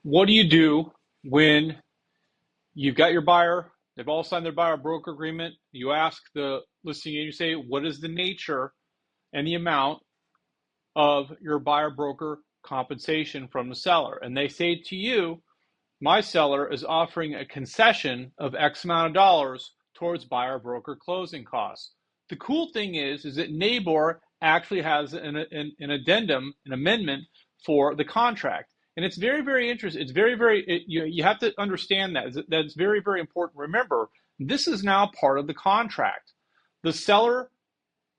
What do you do when you've got your buyer, they've all signed their buyer broker agreement? You ask the listing agent, you say, what is the nature and the amount of your buyer broker compensation from the seller? And they say to you, my seller is offering a concession of X amount of dollars towards buyer broker closing costs. The cool thing is that NABOR actually has an addendum, an amendment for the contract. And it's very, very interesting. It's very, you have to understand that. That's very, very important. Remember, this is now part of the contract. The seller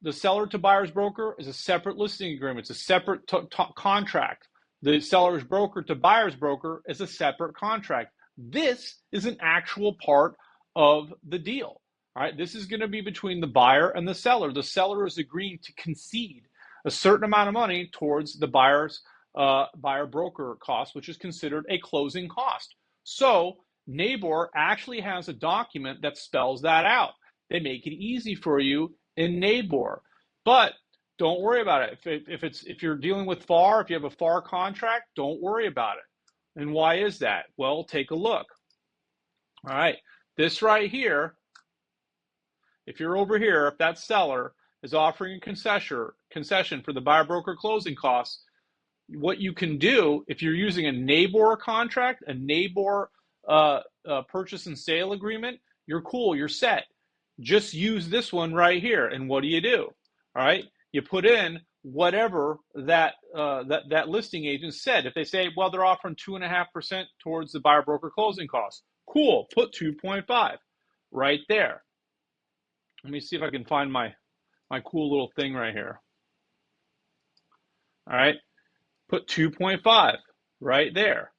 the seller to buyer's broker is a separate listing agreement. It's a separate contract. The seller's broker to buyer's broker is a separate contract. This is an actual part of the deal. All right, this is going to be between the buyer and the seller. The seller is agreeing to concede a certain amount of money towards the buyer's buyer broker cost, which is considered a closing cost. So NABOR actually has a document that spells that out. They make it easy for you in NABOR. But don't worry about it. If you're dealing with FAR, if you have a FAR contract, don't worry about it. And why is that? Well, take a look. All right, this right here, if you're over here, if that seller is offering a concession for the buyer broker closing costs, what you can do if you're using a NABOR contract, a NABOR purchase and sale agreement, you're cool, you're set. Just use this one right here. And what do? All right, you put in whatever that listing agent said. If they say, well, they're offering 2.5% towards the buyer broker closing costs, cool, put 2.5 right there. Let me see if I can find my cool little thing right here. All right, put 2.5 right there.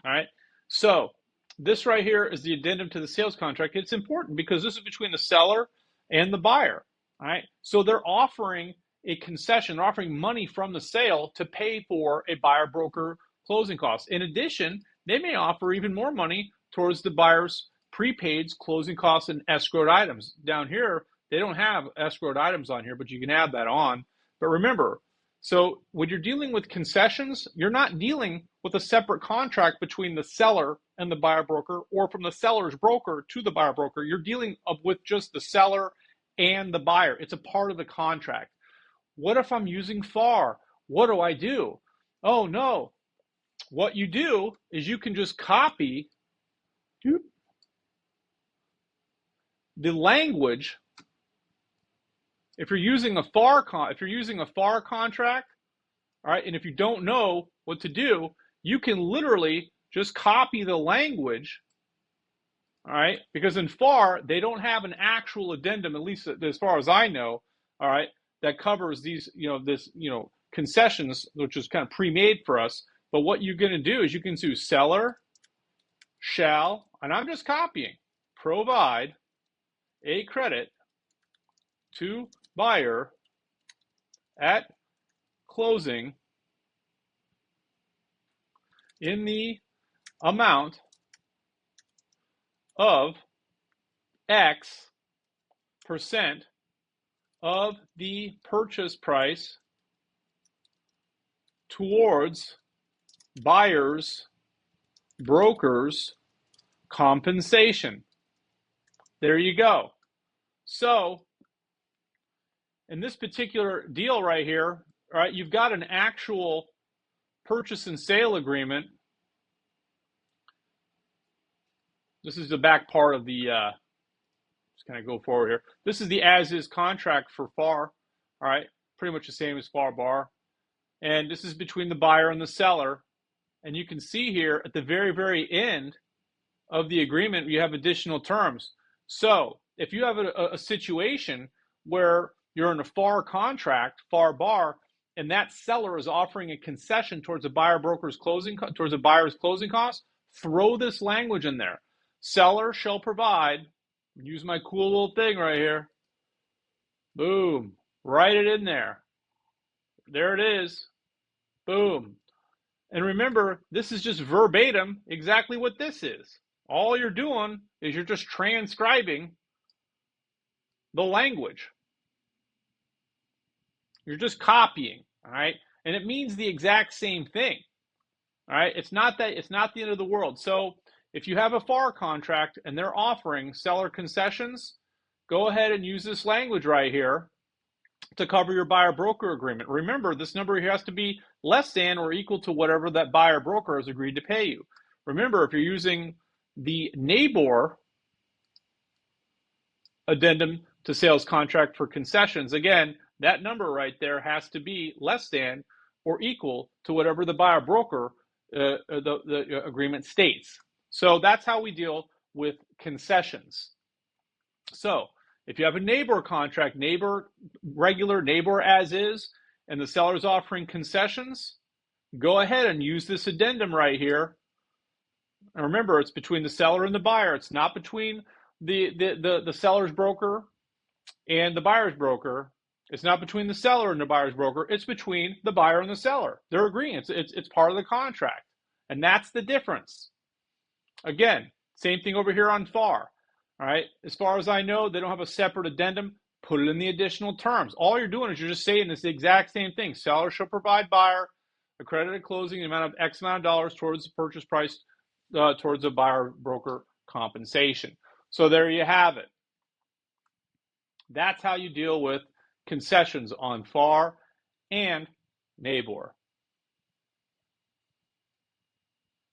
All right, so this right here is the addendum to the sales contract. It's important because this is between the seller and the buyer. All right, so they're offering a concession, they're offering money from the sale to pay for a buyer broker closing costs. In addition, they may offer even more money towards the buyer's prepaids, closing costs, and escrowed items. Down here, they don't have escrowed items on here, but you can add that on. But remember, so when you're dealing with concessions, you're not dealing with a separate contract between the seller and the buyer broker, or from the seller's broker to the buyer broker. You're dealing with just the seller and the buyer. It's a part of the contract. What if I'm using FAR? What do? Oh no. What you do is you can just copy the language. If you're using a FAR contract, all right, and if you don't know what to do, you can literally just copy the language, all right, because in FAR, they don't have an actual addendum, at least as far as I know, all right, that covers these, concessions, which is kind of pre-made for us. But what you're going to do is you can do seller shall, and I'm just copying, provide a credit to buyer at closing in the amount of X percent of the purchase price towards buyer's broker's compensation. There you go. So in this particular deal right here, all right, you've got an actual purchase and sale agreement. This is the back part of the, just kind of go forward here. This is the as-is contract for FAR, all right, pretty much the same as FAR bar. And this is between the buyer and the seller. And you can see here at the very, very end of the agreement, you have additional terms. So if you have a situation where you're in a FAR contract, FAR bar, and that seller is offering a concession towards a buyer's closing costs, throw this language in there. Seller shall provide, use my cool little thing right here. Boom. Write it in there. There it is. Boom. And remember, this is just verbatim exactly what this is. All you're doing is you're just transcribing the language. You're just copying, all right? and it means the exact same thing. All right, it's not the end of the world. So if you have a FAR contract and they're offering seller concessions, go ahead and use this language right here to cover your buyer broker agreement. Remember, this number here has to be less than or equal to whatever that buyer broker has agreed to pay you. Remember, if you're using the NABOR addendum to sales contract for concessions, again, that number right there has to be less than or equal to whatever the buyer broker the agreement states. So that's how we deal with concessions. So if you have a NABOR contract, regular NABOR as is, and the seller's offering concessions, go ahead and use this addendum right here. And remember, it's between the seller and the buyer. It's not between the seller's broker and the buyer's broker. It's not between the seller and the buyer's broker. It's between the buyer and the seller. They're agreeing. It's part of the contract. And that's the difference. Again, same thing over here on FAR. All right. As far as I know, they don't have a separate addendum. Put it in the additional terms. All you're doing is you're just saying it's the exact same thing. Seller shall provide buyer a credit at closing, the amount of X amount of dollars towards the purchase price, towards the buyer broker compensation. So there you have it. That's how you deal with concessions on FAR and NABOR.